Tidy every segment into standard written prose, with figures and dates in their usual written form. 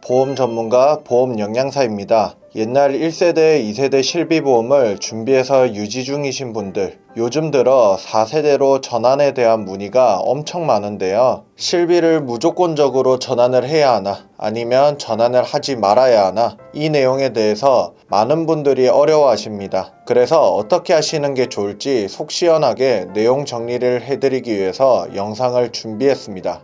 보험 전문가 보험 영양사입니다. 옛날 1세대, 2세대 실비보험을 준비해서 유지 중이신 분들, 요즘 들어 4세대로 전환에 대한 문의가 엄청 많은데요. 실비를 무조건적으로 전환을 해야 하나, 아니면 전환을 하지 말아야 하나, 이 내용에 대해서 많은 분들이 어려워하십니다. 그래서 어떻게 하시는 게 좋을지 속 시원하게 내용 정리를 해드리기 위해서 영상을 준비했습니다.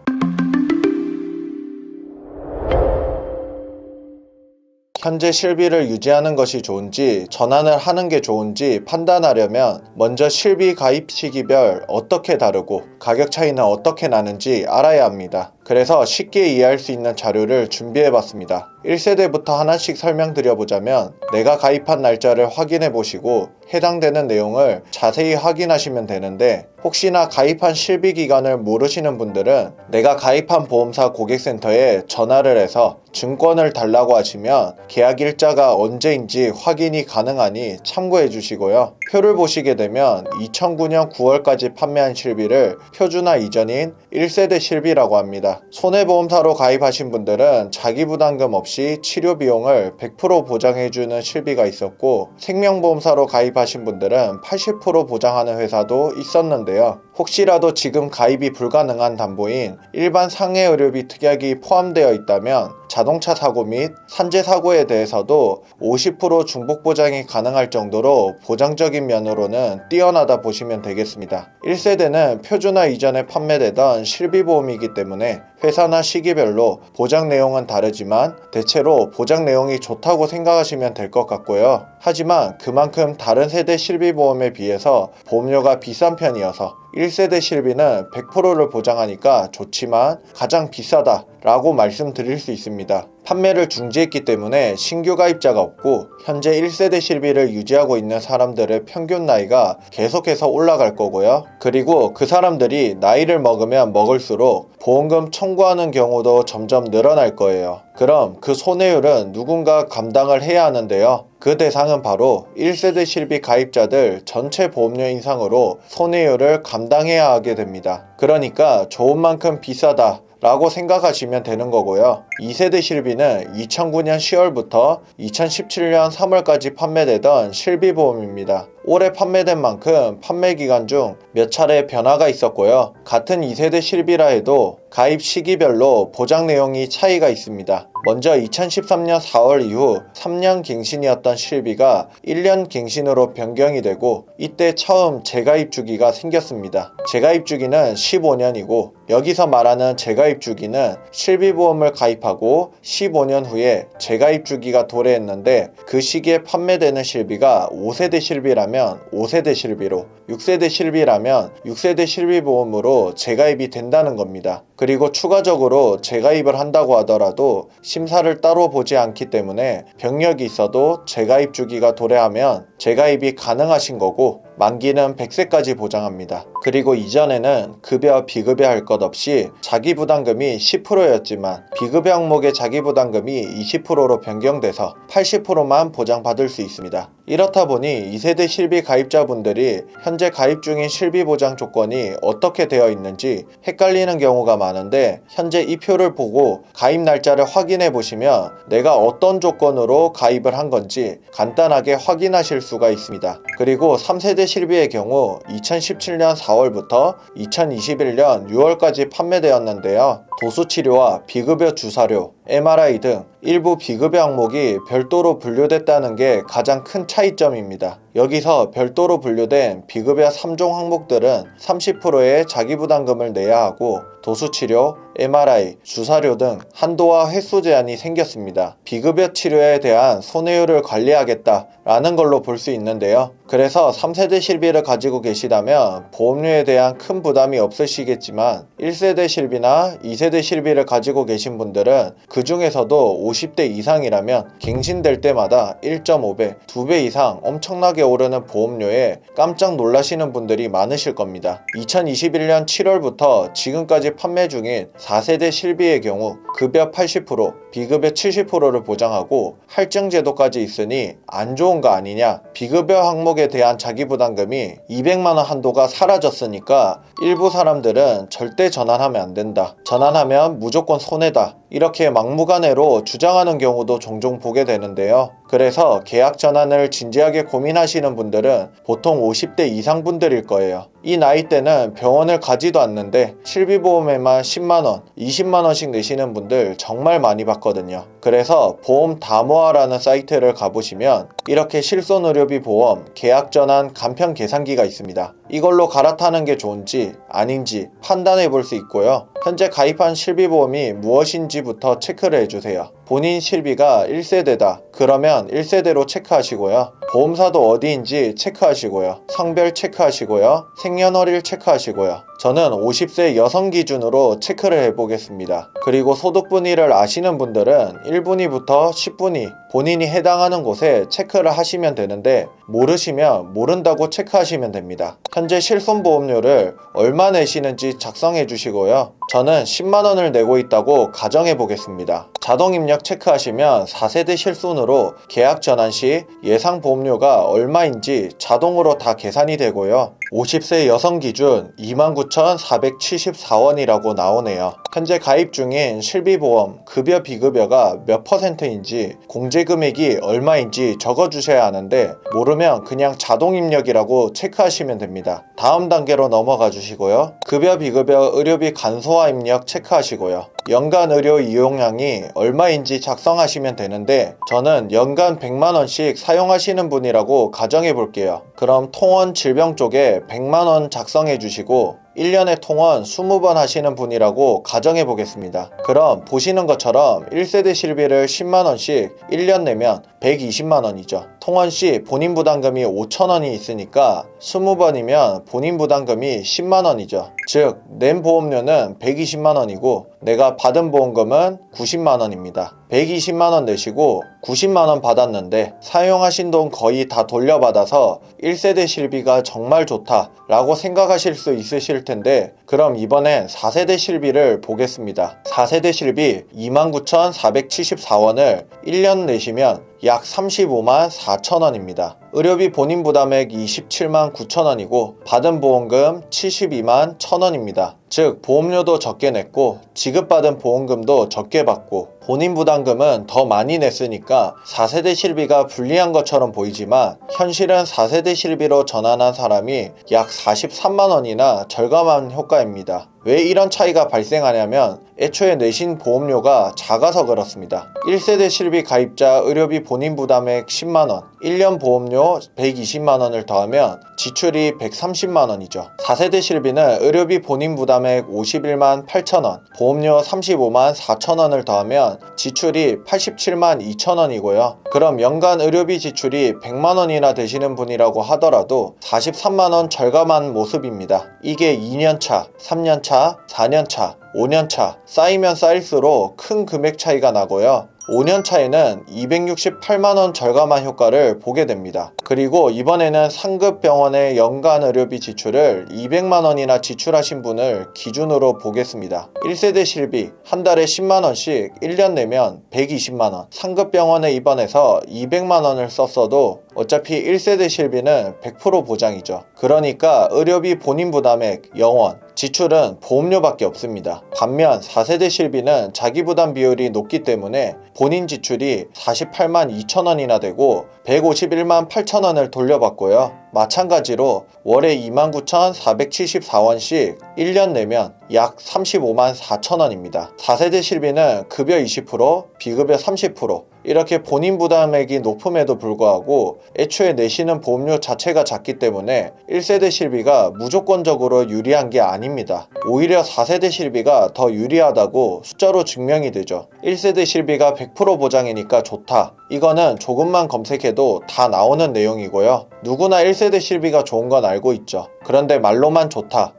현재 실비를 유지하는 것이 좋은지 전환을 하는 게 좋은지 판단하려면 먼저 실비 가입 시기별 어떻게 다르고 가격 차이는 어떻게 나는지 알아야 합니다. 그래서 쉽게 이해할 수 있는 자료를 준비해봤습니다. 1세대부터 하나씩 설명드려보자면 내가 가입한 날짜를 확인해 보시고 해당되는 내용을 자세히 확인하시면 되는데, 혹시나 가입한 실비 기간을 모르시는 분들은 내가 가입한 보험사 고객센터에 전화를 해서 증권을 달라고 하시면 계약 일자가 언제인지 확인이 가능하니 참고해 주시고요. 표를 보시게 되면 2009년 9월까지 판매한 실비를 표준화 이전인 1세대 실비라고 합니다. 손해보험사로 가입하신 분들은 자기부담금 없이 치료 비용을 100% 보장해주는 실비가 있었고, 생명보험사로 가입하신 분들은 80% 보장하는 회사도 있었는데요. 혹시라도 지금 가입이 불가능한 담보인 일반 상해의료비 특약이 포함되어 있다면 자동차 사고 및 산재 사고에 대해서도 50% 중복 보장이 가능할 정도로 보장적인 면으로는 뛰어나다 보시면 되겠습니다. 1세대는 표준화 이전에 판매되던 실비보험이기 때문에 회사나 시기별로 보장 내용은 다르지만 대체로 보장 내용이 좋다고 생각하시면 될 것 같고요. 하지만 그만큼 다른 세대 실비보험에 비해서 보험료가 비싼 편이어서 1세대 실비는 100%를 보장하니까 좋지만 가장 비싸다 라고 말씀드릴 수 있습니다. 판매를 중지했기 때문에 신규 가입자가 없고 현재 1세대 실비를 유지하고 있는 사람들의 평균 나이가 계속해서 올라갈 거고요. 그리고 그 사람들이 나이를 먹으면 먹을수록 보험금 청구하는 경우도 점점 늘어날 거예요. 그럼 그 손해율은 누군가 감당을 해야 하는데요. 그 대상은 바로 1세대 실비 가입자들 전체 보험료 인상으로 손해율을 감당해야 하게 됩니다. 그러니까 좋은 만큼 비싸다 라고 생각하시면 되는 거고요. 2세대 실비는 2009년 10월부터 2017년 3월까지 판매되던 실비보험입니다. 올해 판매된 만큼 판매 기간 중 몇 차례 변화가 있었고요. 같은 2세대 실비라 해도 가입 시기별로 보장 내용이 차이가 있습니다. 먼저 2013년 4월 이후 3년 갱신이었던 실비가 1년 갱신으로 변경이 되고, 이때 처음 재가입 주기가 생겼습니다. 재가입 주기는 15년이고 여기서 말하는 재가입 주기는 실비보험을 가입하고 15년 후에 재가입 주기가 도래했는데, 그 시기에 판매되는 실비가 5세대 실비라면 5세대 실비로, 6세대 실비라면 6세대 실비보험으로 재가입이 된다는 겁니다. 그리고 추가적으로 재가입을 한다고 하더라도 심사를 따로 보지 않기 때문에 병력이 있어도 재가입 주기가 도래하면 재가입이 가능하신 거고, 만기는 100세까지 보장합니다. 그리고 이전에는 급여 비급여 할 것 없이 자기부담금이 10%였지만 비급여 항목의 자기부담금이 20%로 변경돼서 80%만 보장받을 수 있습니다. 이렇다 보니 2세대 실비 가입자분들이 현재 가입 중인 실비 보장 조건이 어떻게 되어 있는지 헷갈리는 경우가 많은데, 현재 이 표를 보고 가입 날짜를 확인해 보시면 내가 어떤 조건으로 가입을 한 건지 간단하게 확인하실 수가 있습니다. 그리고 3세대 실비의 경우 2017년 4월부터 2021년 6월까지 판매되었는데요. 도수치료와 비급여 주사료, MRI 등 일부 비급여 항목이 별도로 분류됐다는 게 가장 큰 차이점입니다. 여기서 별도로 분류된 비급여 3종 항목들은 30%의 자기부담금을 내야 하고, 도수치료, MRI, 주사료 등 한도와 횟수 제한이 생겼습니다. 비급여 치료에 대한 손해율을 관리하겠다라는 걸로 볼 수 있는데요. 그래서 3세대 실비를 가지고 계시다면 보험료에 대한 큰 부담이 없으시겠지만, 1세대 실비나 2세대 실비를 가지고 계신 분들은 그 중에서도 50대 이상이라면 갱신될 때마다 1.5배, 2배 이상 엄청나게 오르는 보험료에 깜짝 놀라시는 분들이 많으실 겁니다. 2021년 7월부터 지금까지 판매 중인 4세대 실비의 경우 급여 80%, 비급여 70%를 보장하고 할증 제도까지 있으니 안 좋은 거 아니냐, 비급여 항목에 대한 자기부담금이 200만원 한도가 사라졌으니까 일부 사람들은 절대 전환하면 안 된다, 전환하면 무조건 손해다, 이렇게 막무가내로 주장하는 경우도 종종 보게 되는데요. 그래서 계약 전환을 진지하게 고민하시는 분들은 보통 50대 이상 분들일 거예요. 이 나이대는 병원을 가지도 않는데 실비보험에만 10만원, 20만원씩 내시는 분들 정말 많이 봤거든요. 그래서 보험 다모아라는 사이트를 가보시면 이렇게 실손의료비 보험 계약 전환 간편 계산기가 있습니다. 이걸로 갈아타는 게 좋은지 아닌지 판단해 볼 수 있고요. 현재 가입한 실비보험이 무엇인지부터 체크를 해주세요. 본인 실비가 1세대다. 그러면 1세대로 체크하시고요. 보험사도 어디인지 체크하시고요. 성별 체크하시고요. 생년월일 체크하시고요. 저는 50세 여성 기준으로 체크를 해보겠습니다. 그리고 소득분위를 아시는 분들은 1분위부터 10분위 본인이 해당하는 곳에 체크를 하시면 되는데 모르시면 모른다고 체크하시면 됩니다. 현재 실손보험료를 얼마 내시는지 작성해 주시고요. 저는 10만원을 내고 있다고 가정해 보겠습니다. 자동입력 체크하시면 4세대 실손으로 계약 전환 시 예상 보험료가 얼마인지 자동으로 다 계산이 되고요. 50세 여성 기준 29,474원이라고 나오네요. 현재 가입 중인 실비보험 급여 비급여가 몇 %인지 공제금액이 얼마인지 적어주셔야 하는데 모르면 그냥 자동입력이라고 체크하시면 됩니다. 다음 단계로 넘어가 주시고요. 급여 비급여 의료비 간소화 입력 체크하시고요. 연간 의료 이용량이 얼마인지 작성하시면 되는데 저는 연간 100만원씩 사용하시는 분이라고 가정해 볼게요. 그럼 통원 질병 쪽에 100만원 작성해 주시고 1년에 통원 20번 하시는 분이라고 가정해 보겠습니다. 그럼 보시는 것처럼 1세대 실비를 10만원씩 1년 내면 120만원이죠. 통원 시 본인 부담금이 5천원이 있으니까 20번이면 본인 부담금이 10만원이죠. 즉, 낸 보험료는 120만원이고 내가 받은 보험금은 90만원입니다. 120만원 내시고 90만원 받았는데 사용하신 돈 거의 다 돌려받아서 1세대 실비가 정말 좋다 라고 생각하실 수 있으실 텐데 그럼 이번엔 4세대 실비를 보겠습니다. 4세대 실비 29,474원을 1년 내시면 약 35만 4천원입니다. 의료비 본인 부담액 27만 9천원이고 받은 보험금 72만 1천원입니다. 즉 보험료도 적게 냈고 지급받은 보험금도 적게 받고 본인 부담금은 더 많이 냈으니까 4세대 실비가 불리한 것처럼 보이지만 현실은 4세대 실비로 전환한 사람이 약 43만원이나 절감한 효과입니다. 왜 이런 차이가 발생하냐면 애초에 내신 보험료가 작아서 그렇습니다. 1세대 실비 가입자 의료비 본인 부담액 10만원, 1년 보험료 120만원을 더하면 지출이 130만원이죠. 4세대 실비는 의료비 본인 부담액 51만 8천원, 보험료 35만 4천원을 더하면 지출이 87만 2천원이고요. 그럼 연간 의료비 지출이 100만원이나 되시는 분이라고 하더라도 43만원 절감한 모습입니다. 이게 2년차, 3년차, 4년차, 5년차 쌓이면 쌓일수록 큰 금액 차이가 나고요. 5년 차에는 268만원 절감한 효과를 보게 됩니다. 그리고 이번에는 상급 병원의 연간 의료비 지출을 200만원이나 지출하신 분을 기준으로 보겠습니다. 1세대 실비 한 달에 10만원씩 1년 내면 120만원, 상급 병원에 입원해서 200만원을 썼어도 어차피 1세대 실비는 100% 보장이죠. 그러니까 의료비 본인 부담액 0원, 지출은 보험료밖에 없습니다. 반면 4세대 실비는 자기 부담 비율이 높기 때문에 본인 지출이 48만 2천원이나 되고 151만 8천원을 돌려받고요. 마찬가지로 월에 29,474원씩 1년 내면 약 35만 4천원입니다. 4세대 실비는 급여 20%, 비급여 30%, 이렇게 본인 부담액이 높음에도 불구하고 애초에 내시는 보험료 자체가 작기 때문에 1세대 실비가 무조건적으로 유리한 게 아닙니다. 오히려 4세대 실비가 더 유리하다고 숫자로 증명이 되죠. 1세대 실비가 100% 보장이니까 좋다. 이거는 조금만 검색해도 다 나오는 내용이고요. 누구나 1세대 실비가 좋은 건 알고 있죠. 그런데 말로만 좋다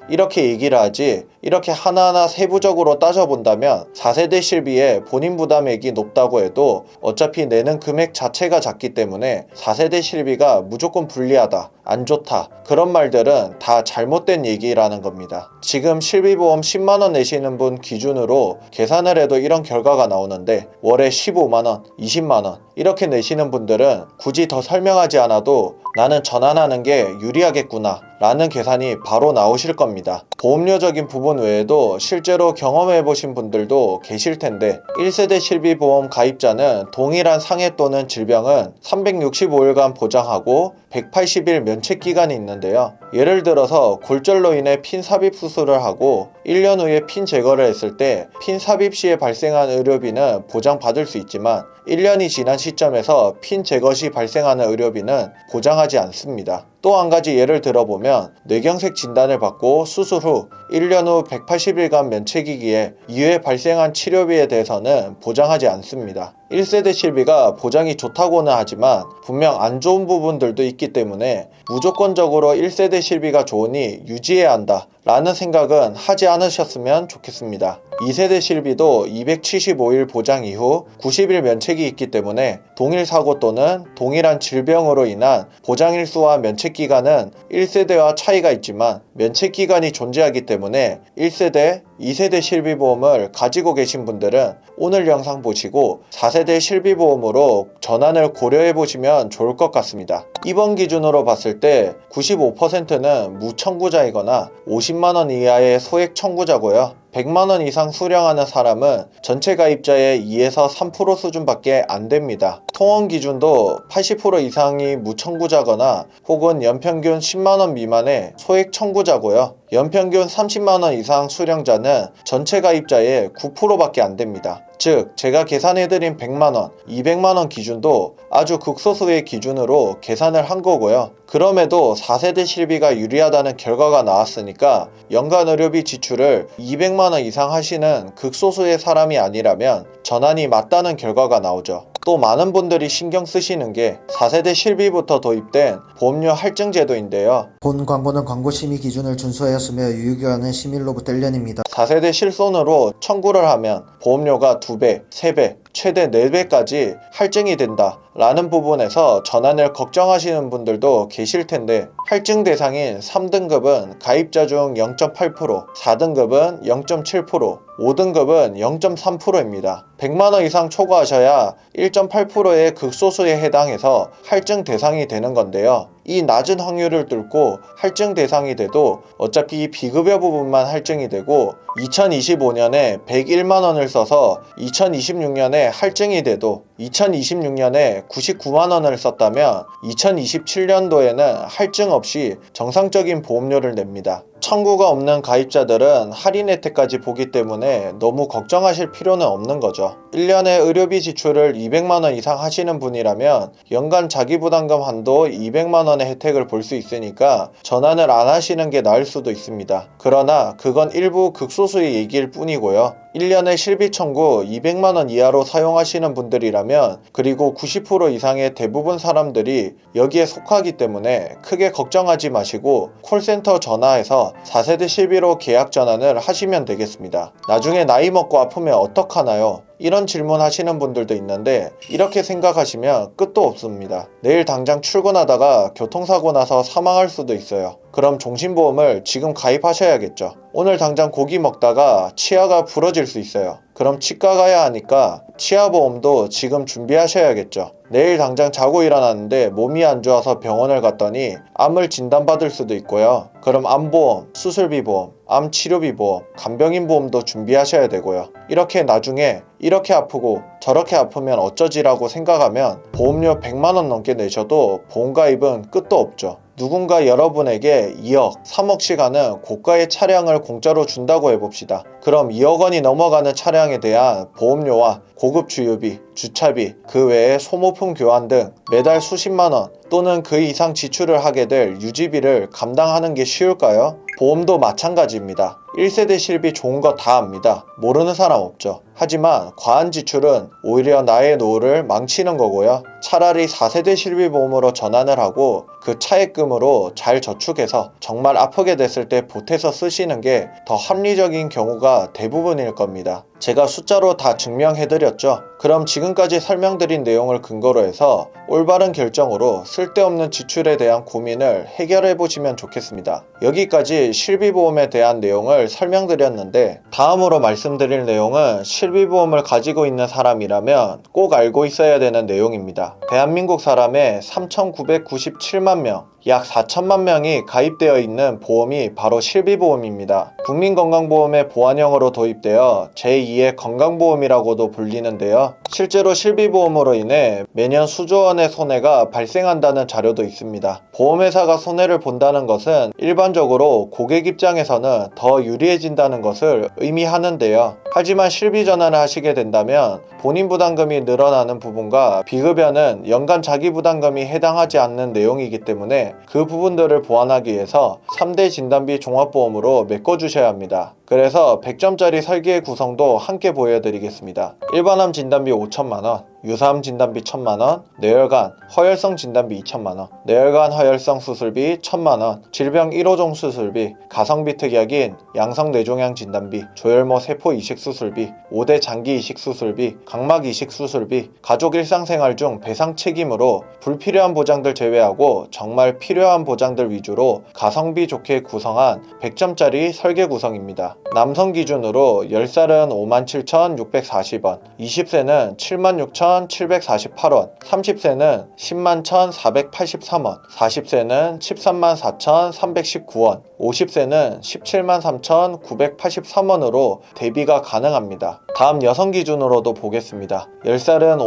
이렇게 얘기를 하지 이렇게 하나하나 세부적으로 따져본다면 4세대 실비의 본인 부담액이 높다고 해도 어차피 내는 금액 자체가 작기 때문에 4세대 실비가 무조건 불리하다, 안 좋다, 그런 말들은 다 잘못된 얘기라는 겁니다. 지금 실비보험 10만원 내시는 분 기준으로 계산을 해도 이런 결과가 나오는데 월에 15만원, 20만원 이렇게 내시는 분들은 굳이 더 설명하지 않아도 나는 전환하는 게 유리하겠구나 라는 계산이 바로 나오실 겁니다. 보험료적인 부분 부분 외에도 실제로 경험해보신 분들도 계실 텐데 1세대 실비보험 가입자는 동일한 상해 또는 질병은 365일간 보장하고 180일 면책기간이 있는데요. 예를 들어서 골절로 인해 핀 삽입 수술을 하고 1년 후에 핀 제거를 했을 때 핀 삽입 시에 발생한 의료비는 보장받을 수 있지만 1년이 지난 시점에서 핀 제거 시 발생하는 의료비는 보장하지 않습니다. 또 한 가지 예를 들어보면 뇌경색 진단을 받고 수술 후 1년 후 180일간 면책이기에 이후에 발생한 치료비에 대해서는 보장하지 않습니다. 1세대 실비가 보장이 좋다고는 하지만 분명 안 좋은 부분들도 있기 때문에 무조건적으로 1세대 실비가 좋으니 유지해야 한다 라는 생각은 하지 않으셨으면 좋겠습니다. 2세대 실비도 275일 보장 이후 90일 면책이 있기 때문에 동일 사고 또는 동일한 질병으로 인한 보장일수와 면책기간은 1세대와 차이가 있지만 면책기간이 존재하기 때문에 1세대, 2세대 실비보험을 가지고 계신 분들은 오늘 영상 보시고 4세대 실비보험으로 전환을 고려해 보시면 좋을 것 같습니다. 이번 기준으로 봤을 때 95%는 무청구자이거나 50만원 이하의 소액 청구자고요. 100만원 이상 수령하는 사람은 전체 가입자의 2에서 3% 수준밖에 안 됩니다. 통원 기준도 80% 이상이 무청구자거나 혹은 연평균 10만원 미만의 소액 청구자고요. 연평균 30만원 이상 수령자는 전체 가입자의 9%밖에 안 됩니다. 즉 제가 계산해드린 100만원, 200만원 기준도 아주 극소수의 기준으로 계산을 한 거고요. 그럼에도 4세대 실비가 유리하다는 결과가 나왔으니까 연간 의료비 지출을 200만원 이상 하시는 극소수의 사람이 아니라면 전환이 맞다는 결과가 나오죠. 또 많은 분들이 신경 쓰시는 게 4세대 실비부터 도입된 보험료 할증 제도인데요. 본 광고는 광고 심의 기준을 준수하였으며 유효기간은 심의일로부터 1년입니다. 4세대 실손으로 청구를 하면 보험료가 2배, 3배, 최대 4배까지 할증이 된다 라는 부분에서 전환을 걱정하시는 분들도 계실 텐데 할증 대상인 3등급은 가입자 중 0.8%, 4등급은 0.7%, 5등급은 0.3%입니다. 100만원 이상 초과하셔야 1.8%의 극소수에 해당해서 할증 대상이 되는 건데요. 이 낮은 확률을 뚫고 할증 대상이 돼도 어차피 비급여 부분만 할증이 되고 2025년에 101만원을 써서 2026년에 할증이 돼도 2026년에 99만원을 썼다면 2027년도에는 할증 없이 정상적인 보험료를 냅니다. 청구가 없는 가입자들은 할인 혜택까지 보기 때문에 너무 걱정하실 필요는 없는 거죠. 1년에 의료비 지출을 200만원 이상 하시는 분이라면 연간 자기부담금 한도 200만원의 혜택을 볼 수 있으니까 전환을 안 하시는 게 나을 수도 있습니다. 그러나 그건 일부 극소수의 얘기일 뿐이고요. 1년에 실비 청구 200만원 이하로 사용하시는 분들이라면 그리고 90% 이상의 대부분 사람들이 여기에 속하기 때문에 크게 걱정하지 마시고 콜센터 전화해서 4세대 실비로 계약 전환을 하시면 되겠습니다. 나중에 나이 먹고 아프면 어떡하나요? 이런 질문 하시는 분들도 있는데 이렇게 생각하시면 끝도 없습니다. 내일 당장 출근하다가 교통사고 나서 사망할 수도 있어요. 그럼 종신보험을 지금 가입하셔야겠죠. 오늘 당장 고기 먹다가 치아가 부러질 수 있어요. 그럼 치과 가야 하니까 치아보험도 지금 준비하셔야겠죠. 내일 당장 자고 일어났는데 몸이 안 좋아서 병원을 갔더니 암을 진단받을 수도 있고요. 그럼 암보험, 수술비보험, 암치료비보험, 간병인보험도 준비하셔야 되고요. 이렇게 나중에 이렇게 아프고 저렇게 아프면 어쩌지라고 생각하면 보험료 100만원 넘게 내셔도 보험가입은 끝도 없죠. 누군가 여러분에게 2억, 3억씩 하는 고가의 차량을 공짜로 준다고 해봅시다. 그럼 2억 원이 넘어가는 차량에 대한 보험료와 고급 주유비, 주차비, 그 외에 소모품 교환 등 매달 수십만 원 또는 그 이상 지출을 하게 될 유지비를 감당하는 게 쉬울까요? 보험도 마찬가지입니다. 1세대 실비 좋은 거 다 압니다. 모르는 사람 없죠. 하지만 과한 지출은 오히려 나의 노후를 망치는 거고요. 차라리 4세대 실비보험으로 전환을 하고 그 차액금으로 잘 저축해서 정말 아프게 됐을 때 보태서 쓰시는 게 더 합리적인 경우가 대부분일 겁니다. 제가 숫자로 다 증명해드렸죠. 그럼 지금까지 설명드린 내용을 근거로 해서 올바른 결정으로 쓸데없는 지출에 대한 고민을 해결해 보시면 좋겠습니다. 여기까지 실비보험에 대한 내용을 설명드렸는데 다음으로 말씀드릴 내용은 실비보험을 가지고 있는 사람이라면 꼭 알고 있어야 되는 내용입니다. 대한민국 사람의 3,997만 명, 약 4천만 명이 가입되어 있는 보험이 바로 실비보험입니다. 국민건강보험의 보완형으로 도입되어 제2의 건강보험이라고도 불리는데요. 실제로 실비보험으로 인해 매년 수조 원의 손해가 발생한다는 자료도 있습니다. 보험회사가 손해를 본다는 것은 일반적으로 고객 입장에서는 더 유리해진다는 것을 의미하는데요. 하지만 실비전환을 하시게 된다면 본인 부담금이 늘어나는 부분과 비급여는 연간 자기부담금이 해당하지 않는 내용이기 때문에 그 부분들을 보완하기 위해서 3대 진단비 종합보험으로 메꿔주셔야 합니다. 그래서 100점짜리 설계의 구성도 함께 보여드리겠습니다. 일반암 진단비 5천만원, 유사암 진단비 1천만원, 뇌혈관, 허혈성 진단비 2천만원, 뇌혈관 허혈성 수술비 1천만원, 질병 1호종 수술비, 가성비 특약인 양성뇌종양 진단비, 조혈모 세포 이식 수술비, 5대 장기 이식 수술비, 각막 이식 수술비, 가족 일상생활 중 배상 책임으로 불필요한 보장들 제외하고 정말 필요한 보장들 위주로 가성비 좋게 구성한 100점짜리 설계 구성입니다. 남성 기준으로 10살은 57,640원, 20세는 76,748원, 30세는 101,483원, 40세는 134,319원, 50세는 173,983원으로 대비가 가능합니다. 다음 여성 기준으로도 보겠습니다. 10살은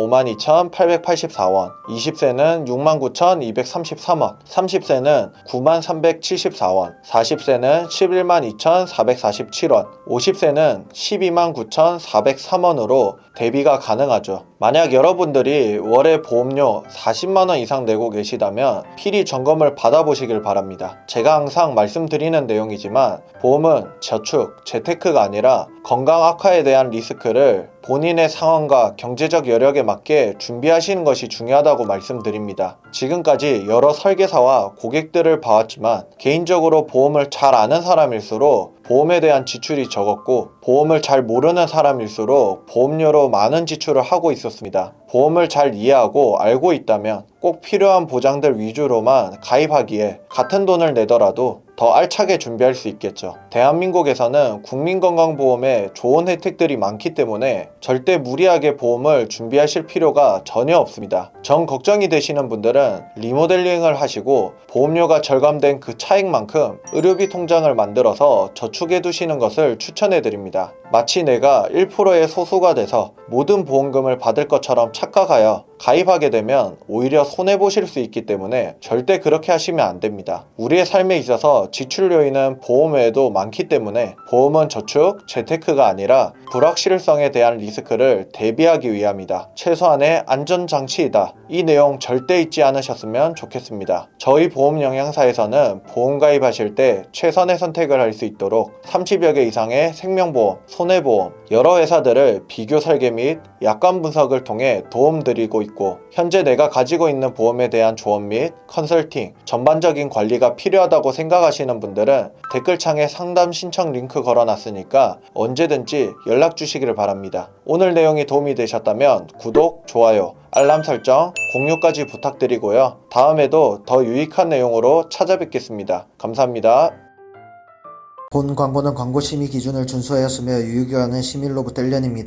52,884원, 20세는 69,233원, 30세는 93,374원, 40세는 112,447원, 50세는 129,403원으로 대비가 가능하죠. 만약 여러분들이 월에 보험료 40만원 이상 내고 계시다면 필히 점검을 받아보시길 바랍니다. 제가 항상 말씀드리는 내용이지만 보험은 저축, 재테크가 아니라 건강 악화에 대한 리스크를 본인의 상황과 경제적 여력에 맞게 준비하시는 것이 중요하다고 말씀드립니다. 지금까지 여러 설계사와 고객들을 봐왔지만 개인적으로 보험을 잘 아는 사람일수록 보험에 대한 지출이 적었고 보험을 잘 모르는 사람일수록 보험료로 많은 지출을 하고 있었습니다. 보험을 잘 이해하고 알고 있다면 꼭 필요한 보장들 위주로만 가입하기에 같은 돈을 내더라도 더 알차게 준비할 수 있겠죠. 대한민국에서는 국민건강보험에 좋은 혜택들이 많기 때문에 절대 무리하게 보험을 준비하실 필요가 전혀 없습니다. 정 걱정이 되시는 분들은 리모델링을 하시고 보험료가 절감된 그 차익만큼 의료비 통장을 만들어서 저축해 두시는 것을 추천해 드립니다. 마치 내가 1%의 소수가 돼서 모든 보험금을 받을 것처럼 착각하여 가입하게 되면 오히려 손해보실 수 있기 때문에 절대 그렇게 하시면 안 됩니다. 우리의 삶에 있어서 지출 요인은 보험 외에도 많기 때문에 보험은 저축, 재테크가 아니라 불확실성에 대한 리스크를 대비하기 위함이다. 최소한의 안전장치이다. 이 내용 절대 잊지 않으셨으면 좋겠습니다. 저희 보험 영양사에서는 보험 가입하실 때 최선의 선택을 할 수 있도록 30여 개 이상의 생명보험, 손해보험, 여러 회사들을 비교 설계 및 약관 분석을 통해 도움드리고 있고 현재 내가 가지고 있는 보험에 대한 조언 및 컨설팅, 전반적인 관리가 필요하다고 생각하시는 분들은 댓글창에 상담 신청 링크 걸어놨으니까 언제든지 연락 주시기를 바랍니다. 오늘 내용이 도움이 되셨다면 구독, 좋아요, 알람 설정, 공유까지 부탁드리고요. 다음에도 더 유익한 내용으로 찾아뵙겠습니다. 감사합니다. 본 광고는 광고 심의 기준을 준수하였으며 유효기한은 시민로부터 1년입니다.